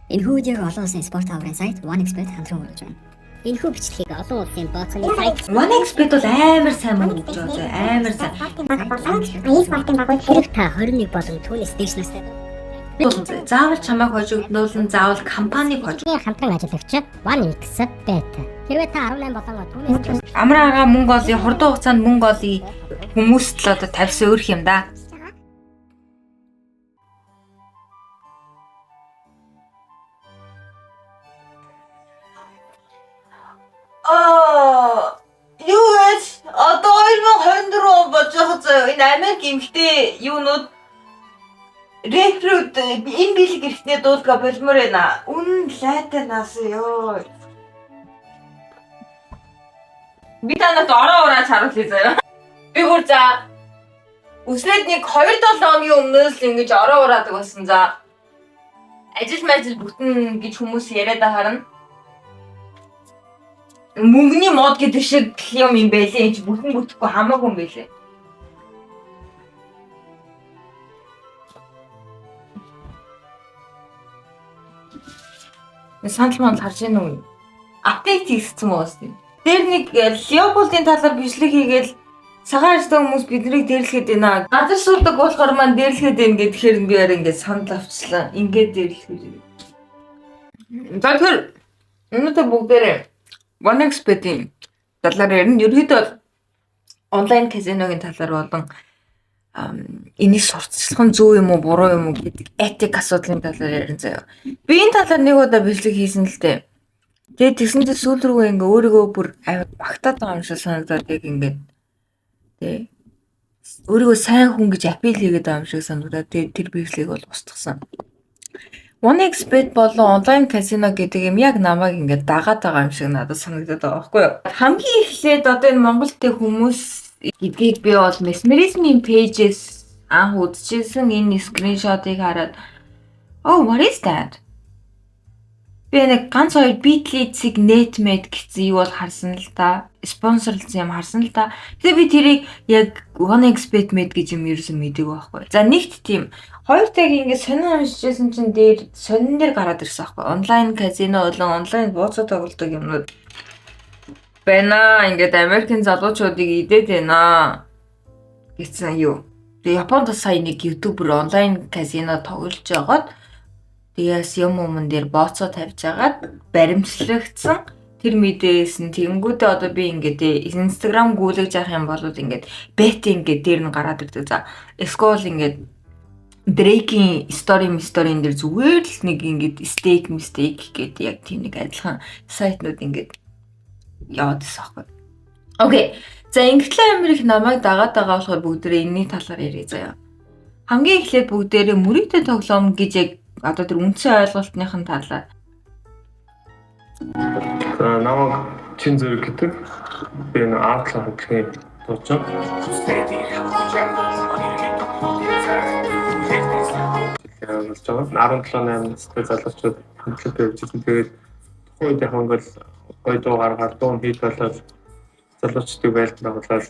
Энэхүү видеог олон улсын спорт аврын сайт OneXBet хамтран хүргэж байна. Энэхүү бичлэгийг олон улсын бооцооны сайт OneXBet бол амар сайн мөнгө өгч байгаа. Амар сайн. e-спортын багууд хэрэг та 21 болон түүнээс дээш настай Заавал чамайг хожиж өгнөөлн заавал компаниг хожиж хамтран ажиллагч OneXBet. Хэрвээ та 18 болон түүнээс амраагаа мөнгө олъё, хурдан хугацаанд мөнгө олъё хүмүүст л одоо тавьсан өөрх юм да. Юу гэж одоо 2024 он болж байгаа зөө энэ Америк эмэгтэй юунууд рекрут энэ бэлэг эрэхтний дуулга болмоор байна. Үнэн лайтай нас ёо. Би танад ороо ураач харуулъя заяа. Би бүр за өслөд нэг 2-7 хоногийн өмнөөс л ингэж ороо ураадаг болсон за. Ажил бүтэн гэж хүмүүс яриад харна. Мөнгөний мод гэдэг шиг юм байлээ. Энд бүтэн бүтэхгүй хамаагүй юм байлээ. Санал манд харж байна уу? Апдейт хийсэн юм уу? Тэр нэг Леополдын талаар бичлэг хийгээл цагаан арьстай хүмүүс биднийг дээрлэхэд байна. Газар суудаг болохоор маань дээрлэхэд байна гэхээр би арай ингээд санал авчлаа. Ингээд дээрлэхэд. За тэр өнөөдөр бүгдээрээ OneXBet-ийн талаар ярина. Ерөнхийдөө онлайн казиногийн талаар болон энийг сурталчлах нь зөв юм уу, буруу юм уу гэдэг этик асуудлын талаар ярина заяа. Би энэ талаар нэг удаа бичлэг хийсэн л дээ. Тэгээд тэгсэндээ сүүл рүү ингээ өөрийгөө бүр багтаад байгаа юм шиг санагдаад яг ингээд тий. Өөрийгөө сайн хүн гэж апил хийгээд байгаа юм шиг санагдаад тэгээд тэр бичлэгийг бол устгасан. OneXBet болон онлайн казино гэдэг юм яг намайг ингээд дагаад байгаа юм шиг надад санагдаад байгаа байхгүй юу? Хамгийн эхлээд одоо энэ Монголтэй хүмүүс гэдгийг би бол mesmerism pages анх үзчихсэн энэ скриншотыг хараад oh what is that? Би нэг ганц хоёр Beatly-ийг netmed гэсэн юу бол харсан л да. Спонсорлсон юм харсан л да. Тэгээ би тэрийг яг OneXBet med гэж юм ерөөсөн мэдээгүй байхгүй. За нэгт тийм хоёр таг ингээд сонин уншижсэн чинь дээр сонин дээр гараад ирсэн байхгүй. Онлайн казино болон онлайн бууцаа тоглодог юмнууд байна. Ингээд Америкийн залуучуудыг идээд байна гэсэн юу. Тэгээ Японд сая нэг ютубер онлайн казино тоглож байгаад тэгээс юм дээр бооцоо тавьж агаад баримтлагдсан тэр мэдээс нь тэгэнгүүтээ одоо би ингээд Instagram гүйлгэж явах юм бол ингээд бет ингээд дээр нь гараад ирдэг. За scroll ингээд Drake-ийн story дээр зүгээр л нэг ингээд mistake гэдэг яг тийм нэг адилхан сайтнууд ингээд яваад байсан байхгүй. Окей. За Инглитэй Америк намайг дагаад байгаа болохоор бүгдээрээ энэний талаар ярих заяа. Хамгийн эхлээд бүгдээрээ мөрөгтэй тоглоом гэж яг одоо тэр үндсэн ойлголтныхын талаар. За намайг чин зэрэг гэдэг. Би энэ артлын хөтөлбөрийн дуучин. Болж байгаа. 17-8 настай залуучууд хамтлагтай явж байгаа. Тэгээд тухайн үед яг ингээл гоё дуу гаргаад дуу хийд болоод залуучдыг байлдуулаад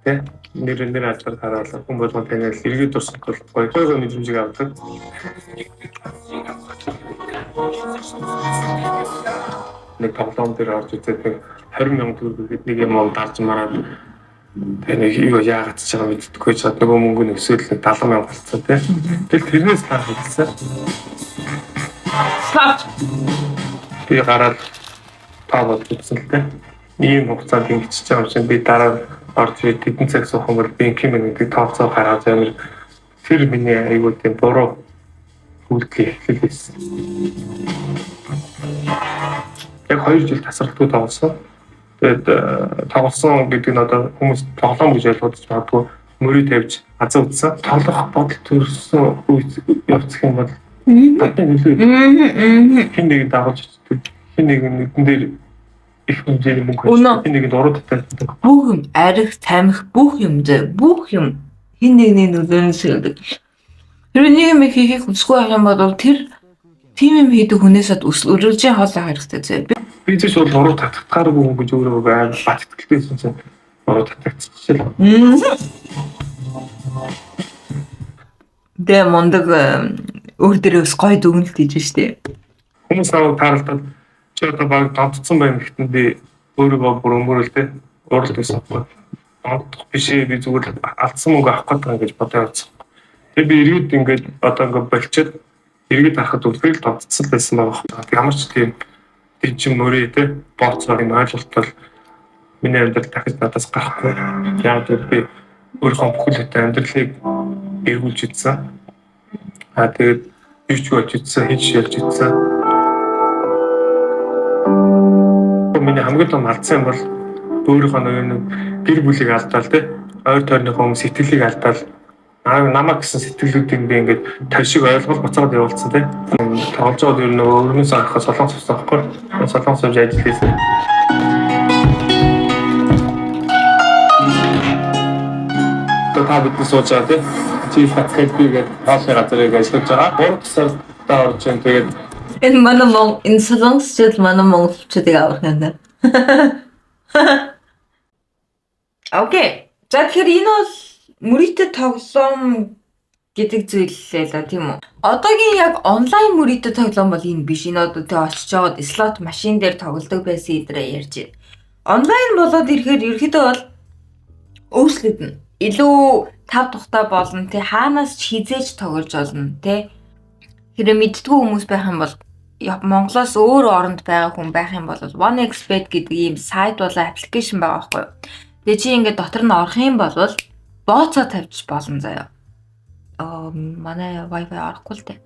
тий нэр ачаар хараалаа. Хүн болгон танил эргээд тусах бол гоё мэдрэмжийг авдаг. Нэг тоглоом дээр орж үзээд нэг 20,000 төгрөг гэдэг нэг юм дарж мараад нэг юу яагаад ч байгаа мэддэггүй ч нөгөө мөнгө нь өсөөл 70,000 болцсон тий. Тэгэл тэрнээс таа хэлсэн. Би гараад таваад үзсэн л тий. Ийм хугацаанд ингэж байгаа юм чинь би дараа орж ирээд тэдэн цаг суух юм бол би кимэнийг тооцоо гараад амир тэр миний айгуу тийм буруу үйлдэл эхлэлсэн. Яг 2 жил тасралтгүй тоглосон. Тэгээд тоглосон гэдэг нь одоо хүмүүс тоглоом гэж ойлгож магадгүй мөрий тавьж азаа утсан. Тоглох бодол төрсөн үед явцх юм бол татны нөлөө хин нэг дагуулж хин нэгэн дээр их хэмжээний мөнгө хин нэгэнд уруу татдаг. Бүх юм арих тамхи бүх юм хин нэгний нөлөөнөөс ирдэг. Тэр нэг юм хийхийг хүсгүй байх юм бол тэр тийм юм хийдэг хүнээсээ өрөлжийн хоолой хэрэгтэй зэ. Би ч бол уруу татгахааргүй хүн гэж өөрөө амар бат итгэлтэйсэн чинь уруу татчихчихлаа. Дэ мондөг өөр дээрээс гоё дүгнэлт хийж штэ. Хүмүүс намайг таарлаад чи одоо баг гомдсон байна гэхдээ би өөрийгөө бүр өмөрөлтэй уралд байсан байхгүй. Гомдох биш ээ, би зүгээр алдсан мөнгө авах гэдэг юм гэж бодож байсан. Тэгээ би иргэд ингээд одоо ингээд болчиход иргэд харахад үлдээ л гомдсон байсан байгаа. Ямар ч тийм чинь мөрөө те бооцоо юм ойлголт бол миний амьдрал дахиж надаас гарахгүй. Яг би өөрийнхөө бүхэл бүтэн амьдралыг эргүүлж идсэн. Тэгээд бич болж идсэн, хийж шилж идсэн. Миний хамгийн том алдсан юм бол өөрийнхөө нэг гэр бүлийг алдаал те ойр тойрныхоо сэтгэлийг алдаал намаа гэсэн сэтгэлүүдийг би ингээд тавшиг ойлгол буцаад явуулсан те. Тоглож байгаа ер нь өөрөөсөө харахад солонгос болсон байхгүй. Солонгос явж ажиллаж байсан. Та бидний суучаа те чи факультетгээд хаалгын газрыг ажиллаж байгаа. 3 сартаа орж ин тэгээд энэ солонгосчууд манай монголчуудыг авах юм даа. Окей. За тэгэхээр энэ бол мөрийтэй тоглоом гэдэг зүйлээ л тийм үү. Одоогийн яг онлайн мөрийтэй тоглоом бол энэ биш. Энэ одоо тэ очиж жоод слот машин дээр тоглодог байсан идрээ ярьж байна. Онлайн болоод ирэхээр ерөөхдөө бол өөрчлөгдөнө. Илүү тав тухтай болно те хаанаас ч хизээж тоглож болно те. Хэрэв мэддгүй хүмүүс байх юм бол Монголоос өөр оронд байгаа хүн байх юм бол OneXBet гэдэг ийм сайт болоо аппликейшн байгаа байхгүй юу. Тэгээ чи ингээд дотор нь орох юм бол бооцоо тавьчих болно заяа. Манай Wi-Fi орохгүй л дээ.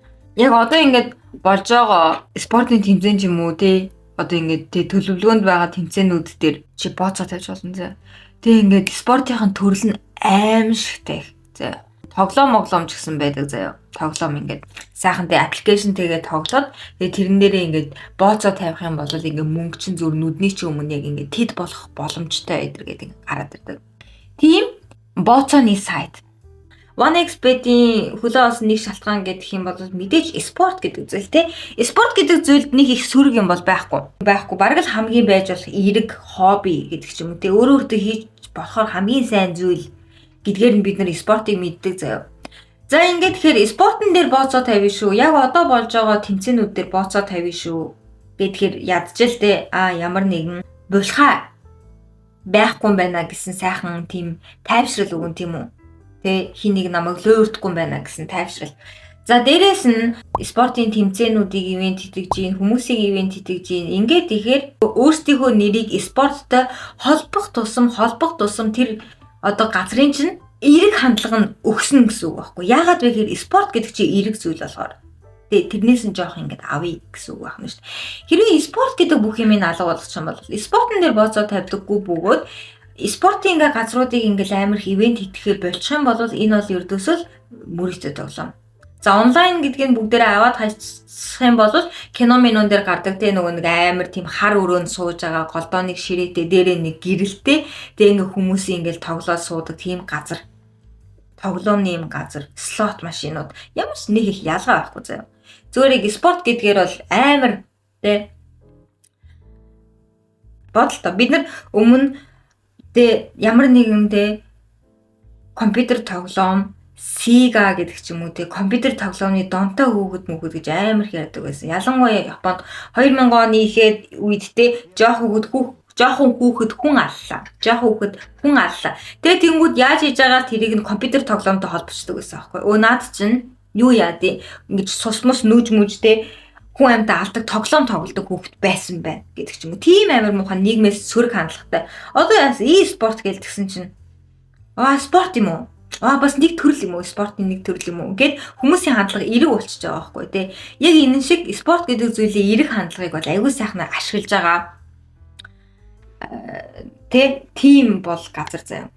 Яг одоо ингээд болж байгаа спортын тэмцээн ч юм уу те. Одоо ингээд төлөвлөгөөнд байгаа тэмцээнүүд дээр чи бооцоо тавьж болно заяа. Тэгээ ингээд спортын төрөл нь аимшигтай. За тоглоом ч гэсэн байдаг заяа. Тоглоом ингээд сайхантай аппликейшн тэгээд тоглоод тэгээд тэрэн дээрээ ингээд бооцоо тавих юм бол ингээд мөнгө чин зүр нүдний чи өмнө яг ингээд тэд болох боломжтой эдэр гэдэг гараад ирдэг. Тийм бооцооны сайт. OneXBet-ийн хөлөө олсон нэг шалтгаан гэдэг юм бол мэдээж спорт гэдэг зүйл те. Спорт гэдэг зүйлд нэг их сөрөг юм бол байхгүй. Бараг л хамгийн байж болох эерэг хобби гэдэг ч юм уу те. Өөртөө хийж болохоор хамгийн сайн зүйл гэдгээр нь бид нар спортыг мэддэг заяа. За ингээд тэгэхээр спортон дээр бооцоо тавина шүү. Яг одоо болж байгаа тэмцээнүүд дээр бооцоо тавина шүү. Гэхээр ядчил те ямар нэгэн булхаа байхгүй юм байна гэсэн сайхан тийм тайвшрал өгөн тийм үү. Тэ хин нэг намайг лөөрдөхгүй юм байна гэсэн тайвшрал. За дээрээс нь спортын тэмцээнүүдийг ивент хийдэг чинь хүмүүсийг ивент хийдэг чинь ингээд ихээр өөрсдийнхөө нэрийг спорттой холбох тусам тэр одоо газрын чинь эерэг хандлага нь өгсөн гэсэн үг байхгүй. Яагаад вэ гэхээр спорт гэдэг чинь эерэг зүйл болохоор. Тэгээ тэрнээс нь жоох ингээд авъя гэсэн үг байна шүү дээ. Хэрвээ спорт гэдэг бүх юмыг алга болгочих юм бол спортын дээр бооцоо тавьдаггүй бөгөөд спортын ингээ газруудыг ингээл амар их ивент хийхээр болчих юм бол энэ бол ердөөсөө мөрөгтэй тоглоом. За онлайн гэдгийг бүгдээрээ аваад хайчих юм бол кино минун дээр гардаг те нөгөө нэг амар тийм хар өрөөнд сууж байгаа голдооныг ширээтэй дээрээ нэг гэрэлтэй тэгээ ингээ хүмүүсийн ингээл тоглоод суудаг тийм газар. Тоглоомны юм газар, слот машинууд ямар ч нэг их ялгаа байхгүй заяа. Зүгээр спорт гэдгээр бол амар те бодлоо. Бид нар өмнө тэ ямар нэгэн тэ компьютер тоглоом Sega гэдэг ч юм уу тэ компьютер тоглоомны донтой хүүхэд гэж амар их яадаг байсан. Ялангуяа Японд 2000 оны ихэд үед тэ жоохон хүүхэд хүн аллаа. Тэгээ тэнгууд яаж хийж байгаа тэрийг нь компьютер тоглоомтой холбочдөг байсан аахгүй. Наад чинь юу яа дээ ингэж сусмус нүүж мүж тэ хүн амьтаа алдаг тоглоом тоглодог хүүхэд байсан байна гэдэг ч юм уу. Тийм амар муухай нийгмээс сөрөг хандлагатай. Одоо яас e-спорт гэлтгсэн чинь спорт юм уу? Бас нэг төрөл юм уу? Спортын нэг төрөл юм уу? Гэт хүмүүсийн хандлага эерэг болчихж байгаа байхгүй тий. Яг энэ шиг спорт гэдэг зүйлийн эерэг хандлагыг бол аягүй сайхан ашиглаж байгаа. Тим бол газар заяа.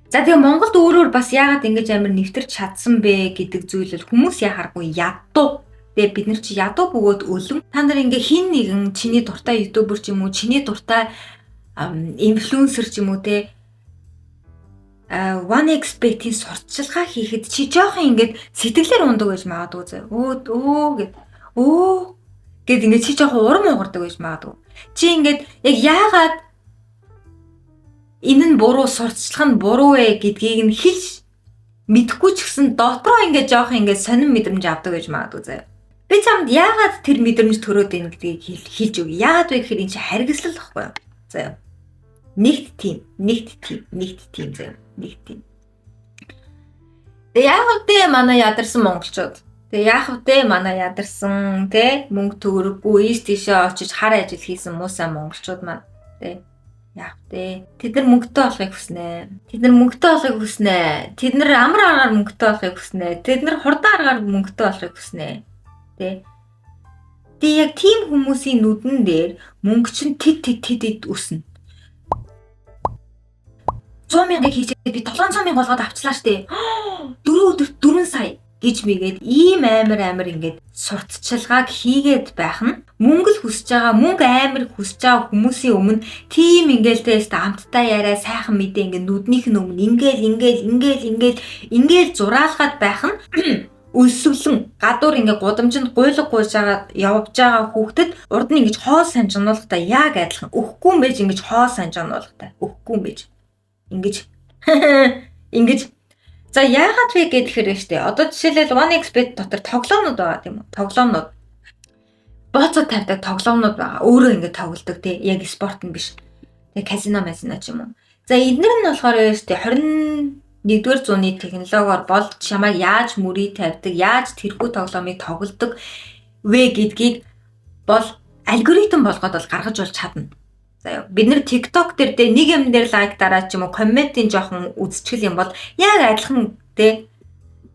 За тэгээ Монголд өөрөөр бас яагаад ингэж амар нэвтэрч чадсан бэ гэдэг зүйл бол хүмүүс яхааргүй ядуу. Тэгээ бид нар чи ядуу бөгөөд өлөн. Та нар ингээ хин нэгэн чиний дуртай ютубер ч юм уу, чиний дуртай инфлюенсер ч юм уу те OneXBet-ийн сурталчилгаа хийхэд чи жоохон ингээд сэтгэлээр ундаг гэж магадгүй заяа. Гэт ингээд чи жоохон урам угардаг гэж магадгүй. Чи ингээд яг яагаад энэ нь буруу, сурталчлага нь буруу вэ гэдгийг нь хэлж мэдэхгүй ч гэсэн дотроо ингээд жоохон ингээд сонирн мэдрэмж авдаг гэж магадгүй заяа. Би чамд яагаад тэр мэдрэмж төрөөд байна гэдгийг хэлж өг. Яагаад вэ гэхээр энэ чинь харгислал баггүй юу? Заяа. Нэгт тийм заяа. Нэгт тийм. Тэгээ яах вэ манай ядарсан монголчууд. Тэгээ яах вэ манай ядарсан те мөнгө төгрөггүй ийш тийшээ очиж хар ажил хийсэн муусай монголчууд маань те яах вэ? Тэд нар мөнгөтэй болохыг хүснэ. Тэд нар амар аргаар мөнгөтэй болохыг хүснэ. Тэд нар хурдан аргаар мөнгөтэй болохыг хүснэ. Тэ. Тэгээ яг тийм хүмүүсийн нүдэн дээр мөнгө чинь тэд үснэ. 100,000 хийчихэд би 700,000 болгоод авчлаа штэ. 4 өдөрт 4 сая гэж мэгээд ийм амар ингээд сурталчилгааг хийгээд байх нь мөнгө хүсэж байгаа хүмүүсийн өмнө тийм ингээл тест амттай яриа сайхан мэдээ ингээд нүднийх нь өмнө ингээл зураалгаад байх нь өлсвлэн гадуур ингээ гудамжинд гуйлга гуйж байгаа явж байгаа хүүхдэд урд нь ингэж хоол санжнуулахтаа яг адилхан өгөхгүй юм байж ингэж хоол санжнуулахтаа өгөхгүй юм байж ингэж за яагаад вэ гэхээр штэ одоо жишээлбэл 1xbet дотор тоглоомнууд байгаа тийм үү тоглоомнууд бооцоо тавьдаг тоглоомнууд байгаа өөрөө ингэ тоглодог тий яг спорт нь биш тий казино ч юм уу за эдгээр нь болохоор штэ 21-р зууны технологиор бол чамайг яаж мөрий тавьдаг яаж тэрхүү тоглоомыг тоглодог вэ гэдгийг бол алгоритм болгоод бол гаргаж болж чадна. За бид нэр TikTok дээр нэг юм дээр лайк дараад ч юм уу комментийн жоохон үзчихэл юм бол яг адилхан те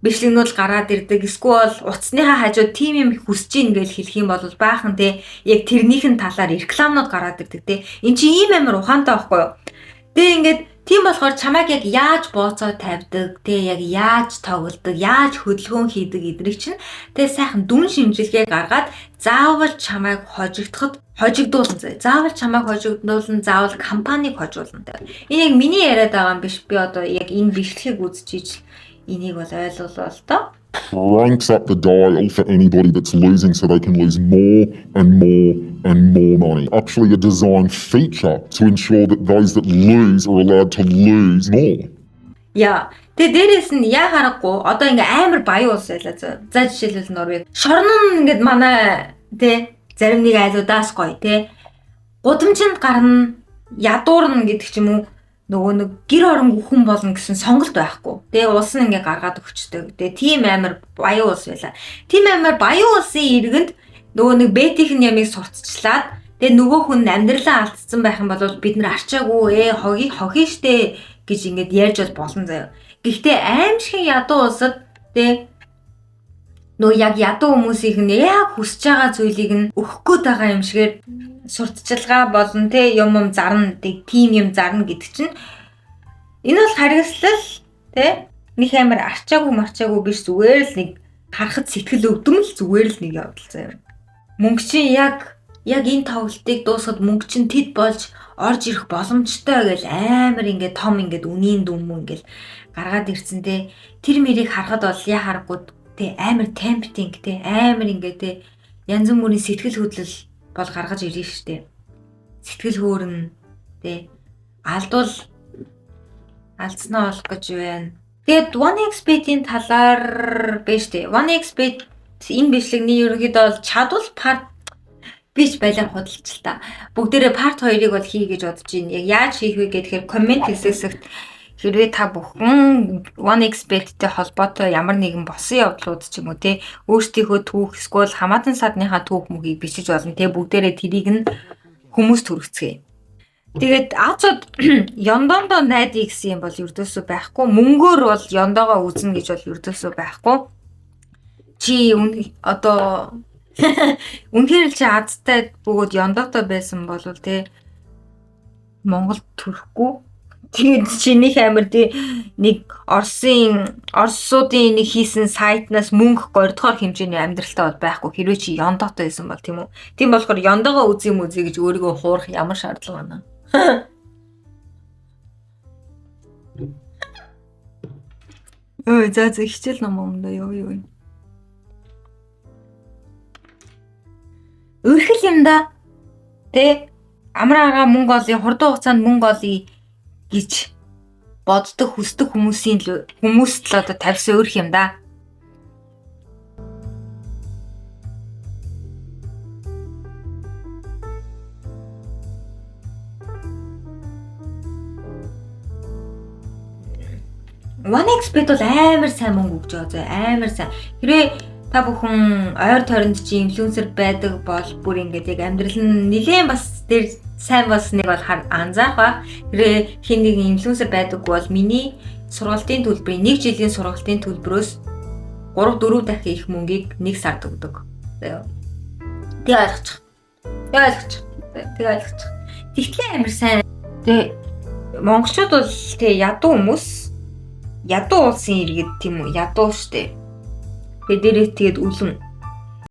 бичлэгнүүд гараад ирдэг. Эсвэл утасныхаа хажууд тим юм хүсэж ийн гэж хэлэх юм бол баахан те яг тэрнийхэн талаар рекламнууд гараад ирдэг те. Энд чинь ийм амар ухаантай байхгүй юу? Тэгээ ингээд тийм болохоор чамайг яг яаж бооцоо тавьдаг, те яг яаж тоглодог, яаж хөдөлгөөн хийдэг эдрийг чинь те сайхан дүн шимжилгээ гаргаад заавал чамайг хожигдуулна. Заавал компаниг хожуулна. Энэ яг миний яриад байгаа юм биш. Би одоо яг энэ бичлэгийг үзчихийж энийг бол ойлголоо л доо. Cranks up the dial for anybody that's losing so they can lose more and more money. Actually a design feature to ensure that those that lose are allowed to lose more. Яа. Тэгээ дээрээс нь яа харахгүй одоо ингээ амар баян улс байлаа. За жишээлбэл Норвег. Шорон ингээд манай тэ зарим нэг айлуудаас гоё тэ. Гудамжинд гарна, ядуурна гэдэг ч юм уу. Нөгөө нэг гэр оронгүй хүн болно гэсэн сонголт байхгүй. Тэгээ улс нь ингээ гаргаад өгчдөг. Тэгээ тийм амар баян улс байлаа. Тийм амар баян улсын иргэнд нөгөө нэг бетийнх нь ямыг сурталчлаад тэгээ нөгөө хүн амьдралаа алдсан байх юм бол бид нар арчаагүй хогий штэ гэж ингээд ярьж болно заяа. Гэхдээ аимшигын ядуу улсад тэгээ нөгөө яг ядуу хүмүүсийнх нь яг хүсэж байгаа зүйлийг нь өгөх гээд байгаа юм шигээр сурталчилгаа болон те юм зарна тийм юм зарна гэдэг чинь энэ бол харгислал те нэг амар арчаагүй биш зүгээр л нэг харахад сэтгэл өвдөмөл зүгээр л нэг явдал заяа. Мөнгө чинь яг энэ тоглолтыг дуусгаад мөнгө чинь тэд болж орж ирэх боломжтой гэж амар ингээд том ингээд үнийн дүм ингээд гаргаад ирсэн те тэр мэрийг харахад бол яа харахгүй те амар темптинг те амар ингээд те янз бүрийн сэтгэл хөдлөл бол гаргаж ирнэ штэ. Сэтгэл хөөрн тэ алдснаа олох гэж байна. Тэгээд 1xbet-ийн талаар биш тэ. 1xbet энэ бичлэгний ерөнхийдөө бол чадвал part биш байлаа худалч л та. Бүгдээрээ part 2-ыг бол хий гэж бодож байна. Яг яаж хийх вэ гэхээр коммент хэсэгт хэрвээ та бүхэн 1xbet-тэй холбоотой ямар нэгэн босон явдлууд ч юм уу те өөрсдийнхөө түүх эсвэл хамаатан садныхаа түүх мөгийг бичиж болно те бүгдээрээ тэрийг нь хүмүүст хүргэцгээе. Тэгээд Азууд Яндондоо найдаа гэсэн юм бол ердөөсөө байхгүй. Мөнгөөр бол Яндоогоо үзнэ гэж бол ердөөсөө байхгүй. Чи одоо үнэхээр л чи Азтай бөгөөд Яндоотой байсан бол те Монголд төрөхгүй. Тэгээд чинийх амир нэг Оросуудын нэг хийсэн сайтнаас мөнгө 3 дахь хэмжээний амьдралтай бол байхгүй. Хэрвээ чи Яндоотой байсан бол тийм үү. Тийм болохоор Яндоогоо үзье гэж өөрийгөө хуурах ямар шаардлага байна? За хичээл ном юм да ёо. Өрхөл юм да. Тэ амраагаа мөнгө олъё, хурдан хугацаанд мөнгө олъё гэж боддог хүсдэг хүмүүсийн хүмүүст л одоо тавьсан өрх юм да. 1xbet бол амар сайн мөнгө өгч байгаа зөө амар сайн. Хэрвээ та бүхэн ойр тойронд чи инфлюенсер байдаг бол бүр ингээд яг амьдрал нь нэлээд бас дээр сайн болсныг бол анзаарах ба. Хэрвээ хин нэг инфлюенсер байдаггүй бол миний сургалтын төлбөрийн 1 жилийн сургалтын төлбөрөөс 3-4 дахин их мөнгийг нэг сард өгдөг. Тэг ойлгочих. Тэгтлээ амар сайн. Тэг монголчууд бол тэг ядуу хүмүүс. Ядуу улсын иргэд тийм үү? Ядуу штэ. Тэгээд дээрээ тэгээд үлэн